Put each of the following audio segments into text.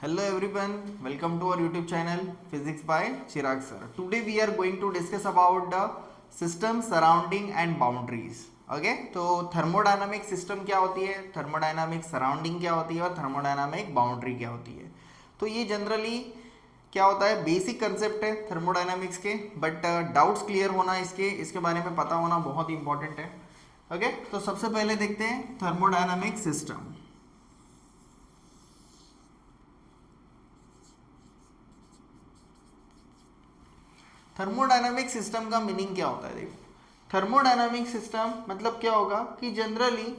Hello everyone, welcome to our YouTube channel Physics by Chirag sir. Today we are going to discuss about the system surrounding and boundaries. Okay, तो thermodynamic system क्या होती है, thermodynamic surrounding क्या होती है और thermodynamic boundary क्या होती है. तो ये जनरली क्या होता है, बेसिक कंसेप्ट है थर्मोडायनामिक्स के, बट डाउट्स क्लियर होना इसके बारे में पता होना बहुत इंपॉर्टेंट है. ओके तो सबसे पहले देखते हैं थर्मोडायनामिक सिस्टम. थर्मोडायनामिक सिस्टम का मीनिंग क्या होता है. देखो, थर्मोडायनामिक सिस्टम मतलब क्या होगा कि जनरली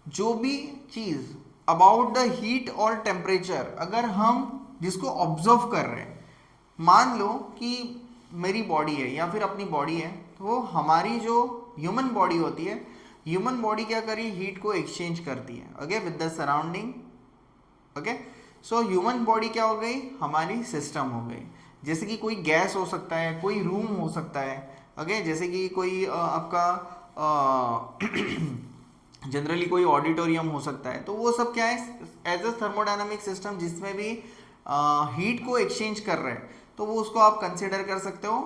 जो भी चीज अबाउट द हीट और टेम्परेचर अगर हम जिसको ऑब्जर्व कर रहे हैं, मान लो कि मेरी बॉडी है या फिर अपनी बॉडी है, तो वो हमारी जो ह्यूमन बॉडी होती है, ह्यूमन बॉडी क्या करी, हीट को एक्सचेंज करती है. Okay, with the surrounding. Okay, so human body क्या हो गई, हमारी सिस्टम हो गई. जैसे कि कोई गैस हो सकता है, कोई रूम हो सकता है. ओके, जैसे कि कोई आपका जनरली कोई ऑडिटोरियम हो सकता है. तो वो सब क्या है, एज अ थर्मोडायनामिक सिस्टम जिसमें भी हीट को एक्सचेंज कर रहे हैं, तो वो उसको आप कंसिडर कर सकते हो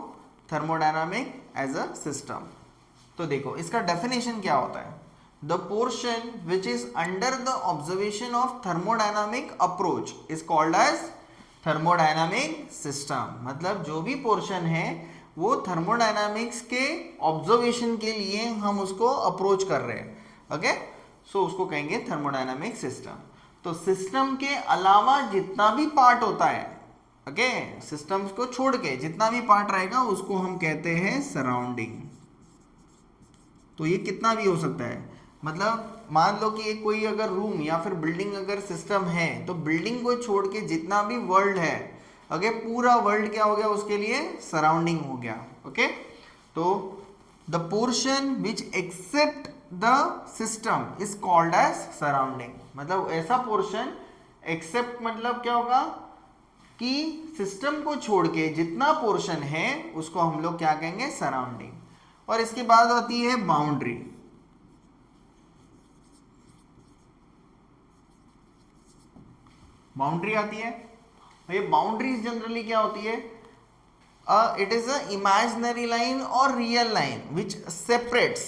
थर्मोडायनामिक एज अ सिस्टम. तो देखो इसका डेफिनेशन क्या होता है. The portion which is under the observation of thermodynamic approach is called as thermodynamic system. मतलब जो भी पोर्शन है वो थर्मोडायनामिक्स के ऑब्जर्वेशन के लिए हम उसको अप्रोच कर रहे हैं. ओके, सो उसको कहेंगे थर्मोडायनामिक सिस्टम. तो सिस्टम के अलावा जितना भी पार्ट होता है, ओके, सिस्टम्स को छोड़ के जितना भी पार्ट रहेगा उसको हम कहते हैं सराउंडिंग. तो ये कितना भी हो सकता है, मतलब मान लो कि एक कोई अगर रूम या फिर बिल्डिंग अगर सिस्टम है, तो बिल्डिंग को छोड़ के जितना भी वर्ल्ड है, ओके, पूरा वर्ल्ड क्या हो गया, उसके लिए सराउंडिंग हो गया. ओके, तो the portion which except the system is called as surrounding. मतलब ऐसा पोर्शन एक्सेप्ट मतलब क्या होगा कि सिस्टम को छोड़ के जितना पोर्शन है उसको हम लोग क्या कहेंगे, सराउंडिंग. और इसके बाद आती है बाउंड्री. बाउंड्री आती है. ये बाउंड्रीज जनरली क्या होती है, it is a imaginary line और real line which separates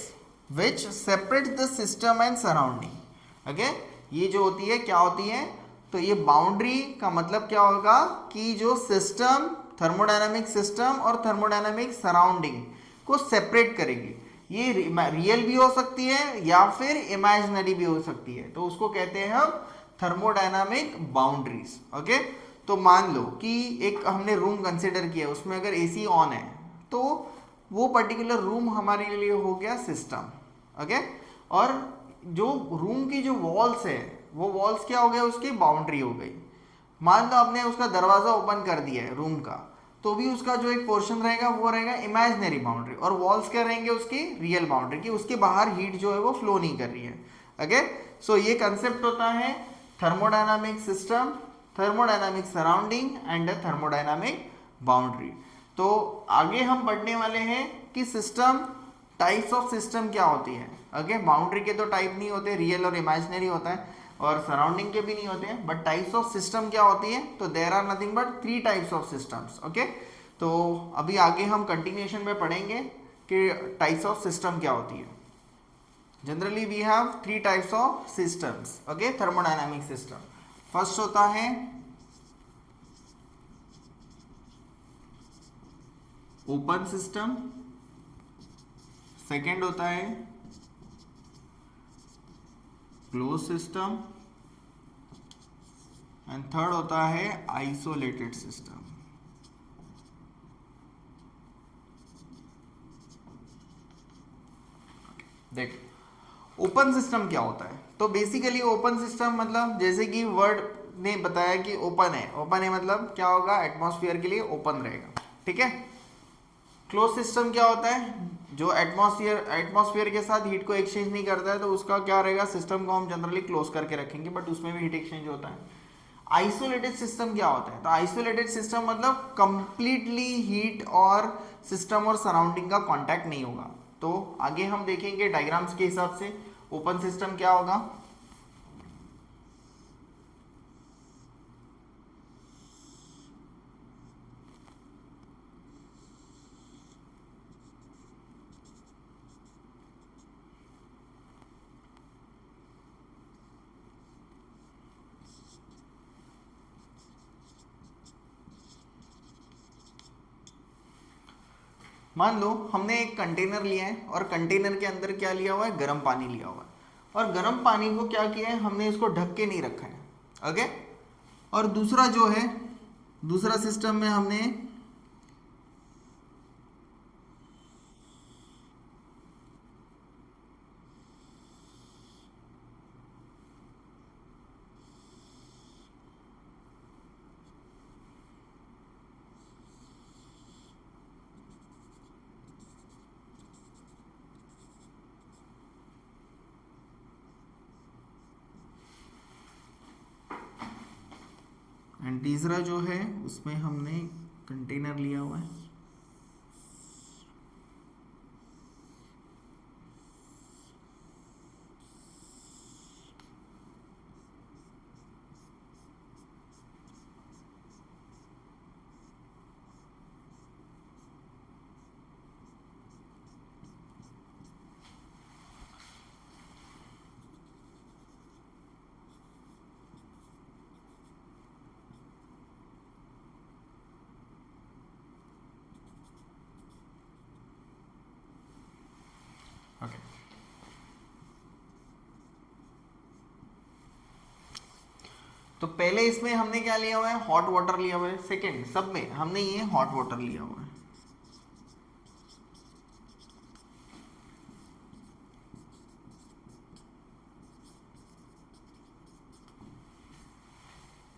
the system and surrounding. Okay, ये जो होती है क्या होती है, तो ये बाउंड्री का मतलब क्या होगा कि जो सिस्टम, थर्मोडायनामिक सिस्टम और थर्मोडायनामिक सराउंडिंग को सेपरेट करेगी. ये रियल भी हो सकती है या फिर इमेजिनरी भी हो सकती है, तो उसको कहते हैं हम थर्मोडायनामिक बाउंड्रीज. ओके, तो मान लो कि एक हमने रूम कंसिडर किया, उसमें अगर एसी ऑन है तो वो पर्टिकुलर रूम हमारे लिए हो गया सिस्टम. ओके, और जो रूम की जो वॉल्स है वो वॉल्स क्या हो गया, उसकी बाउंड्री हो गई. मान लो आपने उसका दरवाजा ओपन कर दिया है रूम का, तो भी उसका जो एक पोर्शन रहेगा वो रहेगा इमेजिनरी बाउंड्री, और वॉल्स क्या रहेंगे, उसकी रियल बाउंड्री, कि उसके बाहर हीट जो है वो फ्लो नहीं कर रही है. ओके, सो ये कंसेप्ट होता है thermodynamic system, thermodynamic surrounding and thermodynamic boundary. तो आगे हम पढ़ने वाले हैं कि सिस्टम, टाइप्स ऑफ सिस्टम क्या होती है. ओके, बाउंड्री के तो टाइप नहीं होते, रियल और इमेजिनरी होता है, और सराउंडिंग के भी नहीं होते हैं, बट टाइप्स ऑफ सिस्टम क्या होती है, तो there are nothing but 3 types of systems. Okay, तो अभी आगे हम कंटिन्यूएशन में पढ़ेंगे कि टाइप्स ऑफ सिस्टम क्या होती है. Generally we have 3 types of systems. Okay, thermodynamic system. First होता है ओपन सिस्टम, सेकेंड होता है क्लोज सिस्टम, एंड थर्ड होता है आइसोलेटेड सिस्टम. देखो ओपन सिस्टम क्या होता है, तो बेसिकली ओपन सिस्टम मतलब जैसे कि वर्ड ने बताया कि ओपन है, ओपन है मतलब क्या होगा, एटमॉस्फेयर के लिए ओपन रहेगा. ठीक है. क्लोज सिस्टम क्या होता है, जो एटमॉस्फेयर के साथ हीट को एक्सचेंज नहीं करता है, तो उसका क्या रहेगा, सिस्टम को हम जनरली क्लोज करके रखेंगे, बट उसमें भी हीट एक्सचेंज होता है. आइसोलेटेड सिस्टम क्या होता है, तो आइसोलेटेड सिस्टम मतलब कंप्लीटली हीट और सिस्टम और सराउंडिंग का कांटेक्ट नहीं होगा. तो आगे हम देखेंगे डायग्राम्स के हिसाब से ओपन सिस्टम क्या होगा. मान लो हमने एक कंटेनर लिया है और कंटेनर के अंदर क्या लिया हुआ है, गर्म पानी लिया हुआ है, और गर्म पानी को क्या किया है, हमने इसको ढक के नहीं रखा है, ओके। और दूसरा जो है, दूसरा सिस्टम में हमने एंड तीसरा जो है उसमें हमने कंटेनर लिया हुआ है। ओके, तो पहले इसमें हमने क्या लिया हुआ है, हॉट वाटर लिया हुआ है। सेकेंड सब में हमने ये हॉट वाटर लिया हुआ है।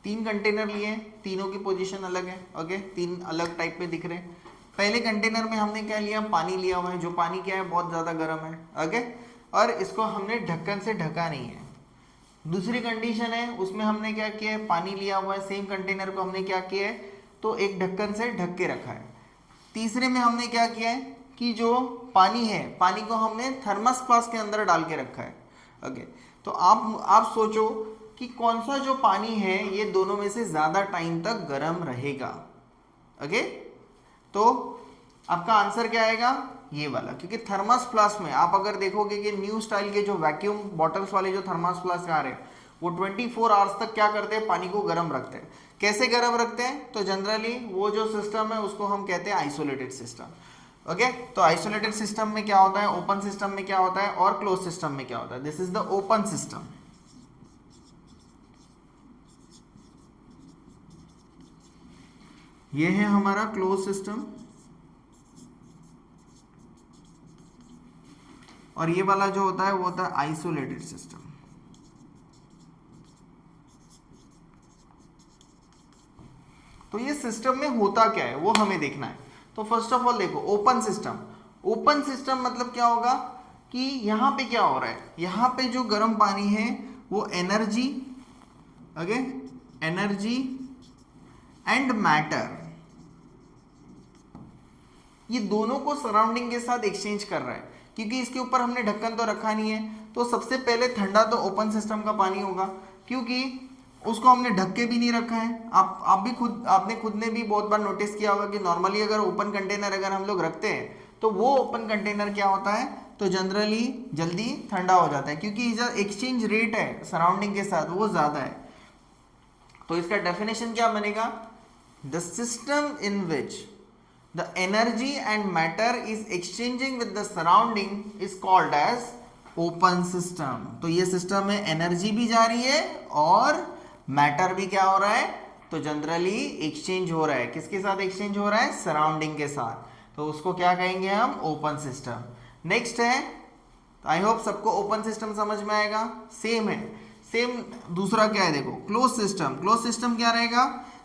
तीन कंटेनर लिए हैं, तीनों की पोजीशन अलग है, ओके, तीन अलग टाइप में दिख रहे हैं। पहले कंटेनर में हमने क्या लिया, पानी लिया हुआ है, जो पानी क्या है, बहुत ज़्यादा गर्म है, ओके, और इसको हमने ढक्कन से ढका नहीं है। दूसरी कंडीशन है, उसमें हमने क्या किया है, पानी लिया हुआ है, सेम कंटेनर को हमने क्या किया है, तो एक ढक्कन से ढक के रखा है। तीसरे में हमने क्या किया है कि जो पानी है, पानी को हमने थर्मस फ्लास्क के अंदर डाल के रखा है, ओके। तो आप सोचो कि कौन सा जो पानी है ये दोनों में से ज़्यादा टाइम तक गर्म रहेगा, ओके। तो आपका आंसर क्या आएगा, ये वाला, क्योंकि थर्मस फ्लास्क में आप अगर देखोगे कि न्यू स्टाइल के जो वैक्यूम बॉटल्स वाले जो थर्मस फ्लास्क आ रहे हैं, वो 24 आवर्स तक क्या करते हैं, पानी को गर्म रखते हैं। कैसे गर्म रखते हैं, तो जनरली वो जो सिस्टम है उसको हम कहते हैं आइसोलेटेड सिस्टम, ओके। तो आइसोलेटेड सिस्टम में क्या होता है, ओपन सिस्टम में क्या होता है, और क्लोज सिस्टम में क्या होता है। This is the open system. ये है हमारा क्लोज सिस्टम, और ये वाला जो होता है वो होता है आइसोलेटेड सिस्टम। तो ये सिस्टम में होता क्या है वो हमें देखना है। तो फर्स्ट ऑफ ऑल देखो, ओपन सिस्टम, ओपन सिस्टम मतलब क्या होगा कि यहां पे क्या हो रहा है, यहां पे जो गर्म पानी है वो energy, okay, energy and matter, ये दोनों को सराउंडिंग के साथ एक्सचेंज कर रहा है। क्योंकि इसके ऊपर हमने ढक्कन तो रखा नहीं है, तो सबसे पहले ठंडा तो ओपन सिस्टम का पानी होगा, क्योंकि उसको हमने ढक के भी नहीं रखा है। आपने खुद ने भी बहुत बार नोटिस किया होगा कि नॉर्मली अगर ओपन कंटेनर अगर हम लोग रखते हैं तो वो ओपन कंटेनर क्या होता है, तो जनरली जल्दी ठंडा हो जाता है, क्योंकि जो एक्सचेंज रेट है सराउंडिंग के साथ वो ज़्यादा है। तो इसका डेफिनेशन क्या बनेगा, the system in which the energy and matter is exchanging with the surrounding is called as open system। तो ये सिस्टम में एनर्जी भी जा रही है और मैटर भी क्या हो रहा है, तो जनरली एक्सचेंज हो रहा है। किसके साथ एक्सचेंज हो रहा है, सराउंडिंग के साथ, तो उसको क्या कहेंगे हम, ओपन सिस्टम। नेक्स्ट है, आई होप सबको ओपन सिस्टम समझ में आएगा। सेम है, सेम दूसरा क्या है देखो, क्लोज सिस्टम। क्लोज सिस्टम क्या रहेगा,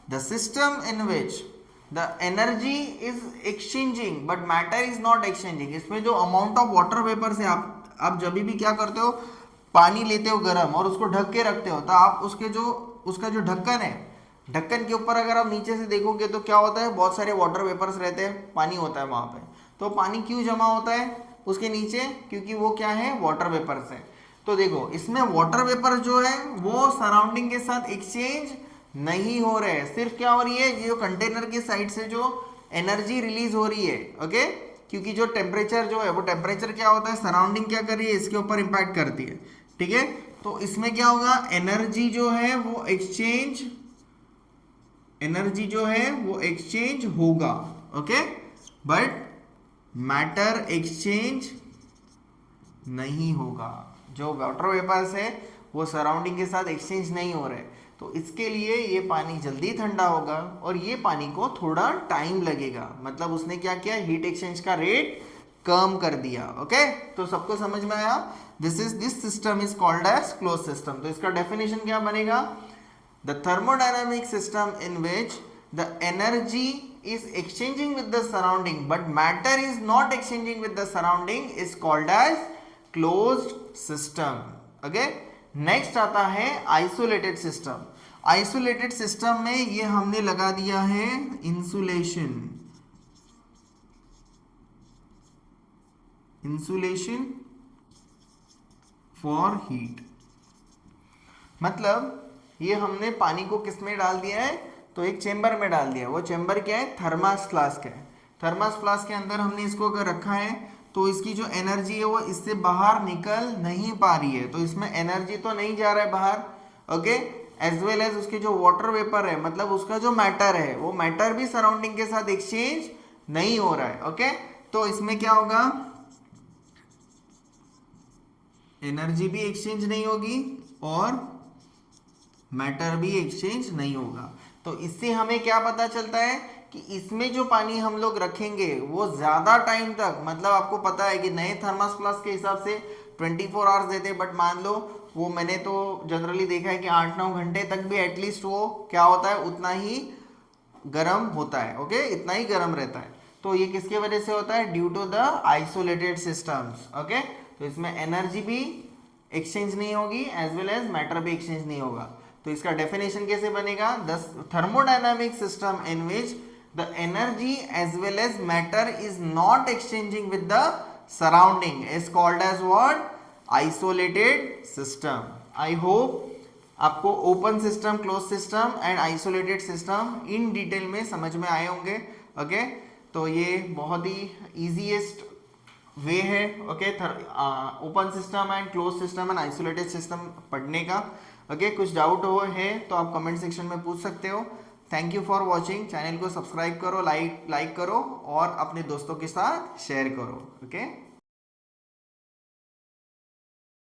the system in which the energy is exchanging but matter is not exchanging। इसमें जो अमाउंट ऑफ वाटर वेपर से आप जब भी क्या करते हो, पानी लेते हो गर्म और उसको ढक के रखते हो, तो आप उसका जो ढक्कन है, ढक्कन के ऊपर अगर आप नीचे से देखोगे तो क्या होता है, बहुत सारे वाटर वेपर्स रहते हैं, पानी होता है वहां पे। तो पानी क्यों जमा होता है उसके नीचे, क्योंकि वो क्या है, वाटर वेपर्स है। तो देखो इसमें वाटर वेपर जो है वो सराउंडिंग के साथ एक्सचेंज नहीं हो रहे हैं, सिर्फ क्या हो रही है, जो कंटेनर की साइड से जो एनर्जी रिलीज हो रही है, ओके। क्योंकि जो टेम्परेचर जो है वो टेम्परेचर क्या होता है, सराउंडिंग क्या कर रही है, इसके ऊपर इंपैक्ट करती है, ठीक है। तो इसमें क्या होगा, एनर्जी जो है वो एक्सचेंज होगा, ओके। बट मैटर एक्सचेंज नहीं होगा। जो वाटर वेपर्स है वो सराउंडिंग के साथ एक्सचेंज नहीं हो रहे, तो इसके लिए ये पानी जल्दी ठंडा होगा और ये पानी को थोड़ा टाइम लगेगा। मतलब उसने क्या किया, हीट एक्सचेंज का रेट कम कर दिया। ओके, तो सबको समझ में आया? This system is called as close system. तो इसका डेफिनेशन क्या बनेगा? The thermodynamic system in which the energy is exchanging with the surrounding but matter is not exchanging with the surrounding is called as closed system. Okay, next आता है isolated system. Isolated system में ये हमने लगा दिया है insulation for heat। मतलब ये हमने पानी को किस में डाल दिया है, तो एक चेंबर में डाल दिया। वो चेंबर क्या है, थर्मस फ्लास्क है। थर्मस फ्लास्क के अंदर हमने इसको अगर रखा है तो इसकी जो एनर्जी है वो इससे बाहर निकल नहीं पा रही है, तो इसमें एनर्जी तो नहीं जा रहा है बाहर। ओके, एज वेल एज उसके जो वाटर वेपर है, मतलब उसका जो मैटर है, वो मैटर भी सराउंडिंग के साथ एक्सचेंज नहीं हो रहा है। ओके, तो इसमें क्या होगा, एनर्जी भी एक्सचेंज नहीं होगी और मैटर भी एक्सचेंज नहीं होगा। तो इससे हमें क्या पता चलता है कि इसमें जो पानी हम लोग रखेंगे वो ज्यादा टाइम तक, मतलब आपको पता है कि नए थर्मस फ्लास्क के हिसाब से 24 आवर्स देते हैं, बट मान लो वो मैंने तो जनरली देखा है कि 8-9 घंटे तक भी एटलीस्ट वो क्या होता है, उतना ही गर्म होता है। ओके, इतना ही गर्म रहता है। तो ये किसके वजह से होता है, due to the isolated systems. Okay, तो इसमें एनर्जी भी एक्सचेंज नहीं होगी एज वेल एज मैटर भी एक्सचेंज नहीं होगा। तो इसका डेफिनेशन कैसे बनेगा, the thermodynamic system in which the energy as well as matter is not exchanging with the surrounding is called as what, isolated system. I hope आपको open system, close system and isolated system in detail में समझ में आए होंगे। Okay, तो ये बहुत ही easiest way है okay, open system and close system and isolated system पढ़ने का। ओके, कुछ डाउट हो है तो आप कमेंट सेक्शन में पूछ सकते हो। Thank you for watching. Channel को सब्सक्राइब करो, लाइक करो और अपने दोस्तों के साथ शेयर करो। ओके।